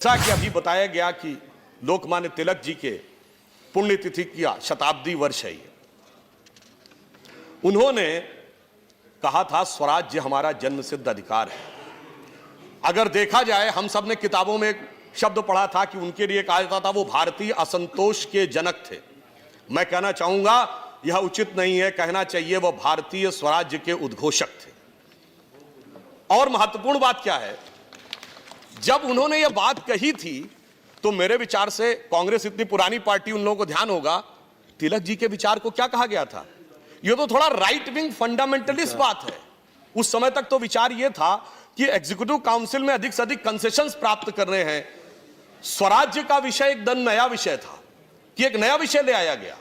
जैसा कि अभी बताया गया कि लोकमान्य तिलक जी के पुण्यतिथि की शताब्दी वर्ष है ये। उन्होंने कहा था स्वराज्य हमारा जन्मसिद्ध अधिकार है। अगर देखा जाए, हम सब ने किताबों में एक शब्द पढ़ा था कि उनके लिए कहा जाता था वो भारतीय असंतोष के जनक थे। मैं कहना चाहूंगा यह उचित नहीं है, कहना चाहिए वह भारतीय स्वराज्य के उद्घोषक थे। और महत्वपूर्ण बात क्या है, जब उन्होंने यह बात कही थी तो मेरे विचार से, कांग्रेस इतनी पुरानी पार्टी, उन लोगों को ध्यान होगा तिलक जी के विचार को क्या कहा गया था। यह तो थोड़ा राइट विंग फंडामेंटलिस्ट बात है। उस समय तक तो विचार यह था कि एग्जीक्यूटिव काउंसिल में अधिक से अधिक कंसेशंस प्राप्त कर रहे हैं। स्वराज्य का विषय एकदम नया विषय था कि एक नया विषय ले आया गया।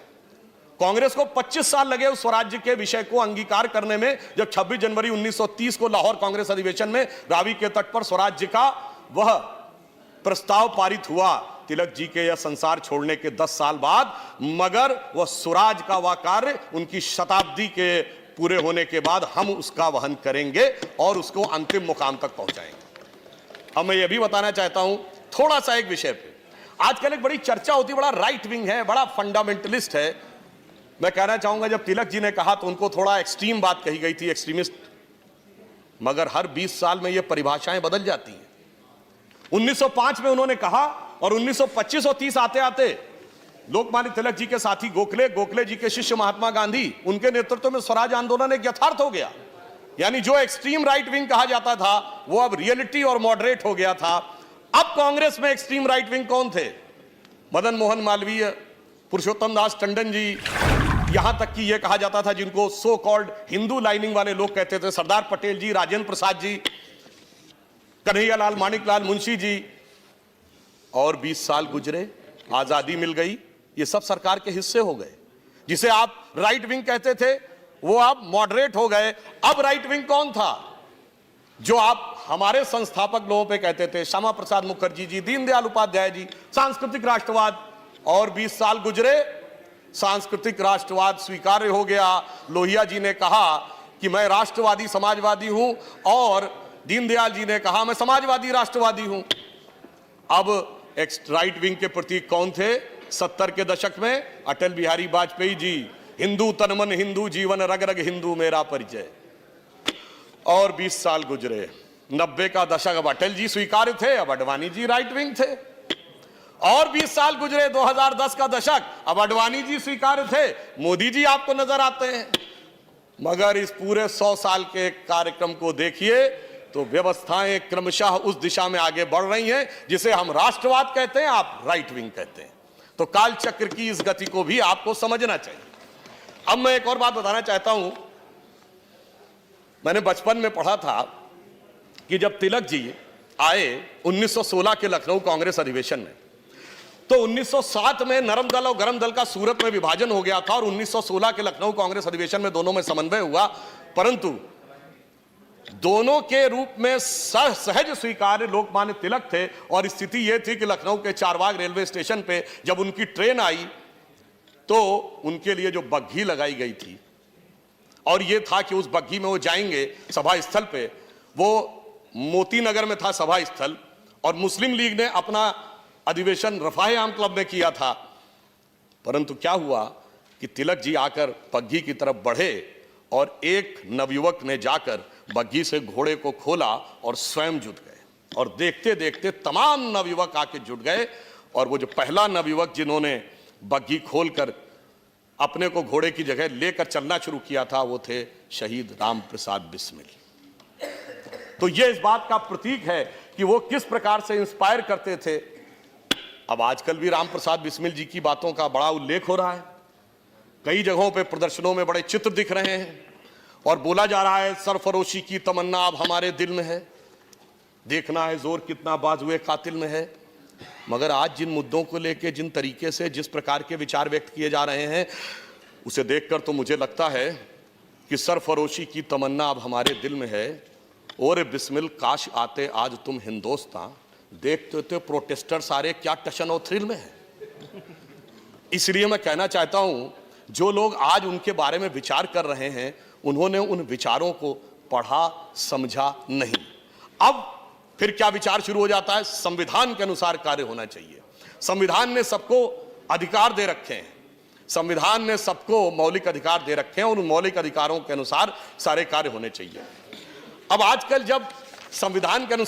कांग्रेस को 25 साल लगे उस स्वराज्य के विषय को अंगीकार करने में, जब 26 जनवरी 1930 को लाहौर कांग्रेस अधिवेशन में रावी के तट पर स्वराज्य का वह प्रस्ताव पारित हुआ तिलक जी के यह संसार छोड़ने के 10 साल बाद। मगर वह स्वराज का वह कार्य उनकी शताब्दी के पूरे होने के बाद हम उसका वहन करेंगे और उसको अंतिम मुकाम तक पहुंचाएंगे। अब मैं यह भी बताना चाहता हूं थोड़ा सा एक विषय पे। आजकल एक बड़ी चर्चा होती है, बड़ा राइट विंग है, बड़ा फंडामेंटलिस्ट है। मैं कहना चाहूंगा जब तिलक जी ने कहा तो उनको थोड़ा एक्सट्रीम बात कही गई थी, एक्सट्रीमिस्ट। मगर हर 20 साल में ये परिभाषाएं बदल जाती हैं। 1905 में उन्होंने कहा और 1925 और 30 आते आते लोकमान्य तिलक जी के साथी गोखले जी के शिष्य महात्मा गांधी, उनके नेतृत्व में स्वराज आंदोलन एक यथार्थ हो गया। यानी जो एक्सट्रीम राइट विंग कहा जाता था वो अब रियलिटी और मॉडरेट हो गया था। अब कांग्रेस में एक्सट्रीम राइट विंग कौन थे? मदन मोहन मालवीय, पुरुषोत्तम दास टंडन जी, यहां तक कि यह कहा जाता था जिनको सो कॉल्ड हिंदू लाइनिंग वाले लोग कहते थे, सरदार पटेल जी, राजेंद्र प्रसाद जी, कन्हैयालाल माणिकलाल मुंशी जी। और 20 साल गुजरे, आजादी मिल गई, ये सब सरकार के हिस्से हो गए। जिसे आप राइट विंग कहते थे वो आप मॉडरेट हो गए। अब राइट विंग कौन था जो आप हमारे संस्थापक लोगों पे कहते थे? श्यामा प्रसाद मुखर्जी जी, दीनदयाल उपाध्याय जी, सांस्कृतिक राष्ट्रवाद। और 20 साल गुजरे, सांस्कृतिक राष्ट्रवाद स्वीकार्य हो गया। लोहिया जी ने कहा कि मैं राष्ट्रवादी समाजवादी हूं और दीनदयाल जी ने कहा मैं समाजवादी राष्ट्रवादी हूं। अब एक राइट विंग के प्रतीक कौन थे 70 के दशक में? अटल बिहारी वाजपेयी जी, हिंदू तन मन हिंदू जीवन रग रग हिंदू मेरा परिचय। और 20 साल गुजरे, 90 का दशक, अब अटल जी स्वीकार्य थे, अब अडवाणी जी राइट विंग थे। और 20 साल गुजरे, 2010 का दशक, अब अडवाणी जी स्वीकार्य थे, मोदी जी आपको नजर आते हैं। मगर इस पूरे 100 साल के कार्यक्रम को देखिए तो व्यवस्थाएं क्रमशः उस दिशा में आगे बढ़ रही हैं जिसे हम राष्ट्रवाद कहते हैं, आप राइट विंग कहते हैं। तो काल चक्र की इस गति को भी आपको समझना चाहिए। अब मैं एक और बात बताना चाहता हूं। मैंने बचपन में पढ़ा था कि जब तिलक जी आए 1916 के लखनऊ कांग्रेस अधिवेशन में, तो 1907 में नरम दल और गरम दल का सूरत में विभाजन हो गया था और 1916 के लखनऊ कांग्रेस अधिवेशन में दोनों में समन्वय हुआ। परंतु दोनों के रूप में सहज स्वीकार्य लोकमान्य तिलक थे। और स्थिति यह थी कि लखनऊ के चारबाग रेलवे स्टेशन पे जब उनकी ट्रेन आई तो उनके लिए जो बग्घी लगाई गई थी, और यह था कि उस बग्घी में वो जाएंगे सभा स्थल पे। वो मोती नगर में था सभा स्थल, और मुस्लिम लीग ने अपना अधिवेशन रफाए आम क्लब में किया था। परंतु क्या हुआ कि तिलक जी आकर बग्घी की तरफ बढ़े और एक नवयुवक ने जाकर बग्घी से घोड़े को खोला और स्वयं जुट गए। और देखते देखते तमाम नवयुवक आके जुट गए। और वो जो पहला नवयुवक जिन्होंने बग्घी खोलकर अपने को घोड़े की जगह लेकर चलना शुरू किया था वो थे शहीद राम प्रसाद बिस्मिल। तो ये इस बात का प्रतीक है कि वो किस प्रकार से इंस्पायर करते थे। अब आजकल भी राम प्रसाद बिस्मिल जी की बातों का बड़ा उल्लेख हो रहा है। कई जगहों पे प्रदर्शनों में बड़े चित्र दिख रहे हैं और बोला जा रहा है सरफरोशी की तमन्ना अब हमारे दिल में है, देखना है जोर कितना बाजुए कातिल में है। मगर आज जिन मुद्दों को लेके जिन तरीके से जिस प्रकार के विचार व्यक्त किए जा रहे हैं उसे देखकर तो मुझे लगता है कि सरफरोशी की तमन्ना अब हमारे दिल में है। और बिस्मिल काश आते आज तुम हिंदुस्तान, देखते तो प्रोटेस्टर सारे क्या टशन और थ्रिल में है। इसलिए मैं कहना चाहता हूं जो लोग आज उनके बारे में विचार कर रहे हैं उन्होंने उन विचारों को पढ़ा समझा नहीं। अब फिर क्या विचार शुरू हो जाता है? संविधान के अनुसार कार्य होना चाहिए। संविधान ने सबको अधिकार दे रखे हैं, संविधान ने सबको मौलिक अधिकार दे रखे हैं और उन मौलिक अधिकारों के अनुसार सारे कार्य होने चाहिए। अब आजकल जब संविधान के अनुसार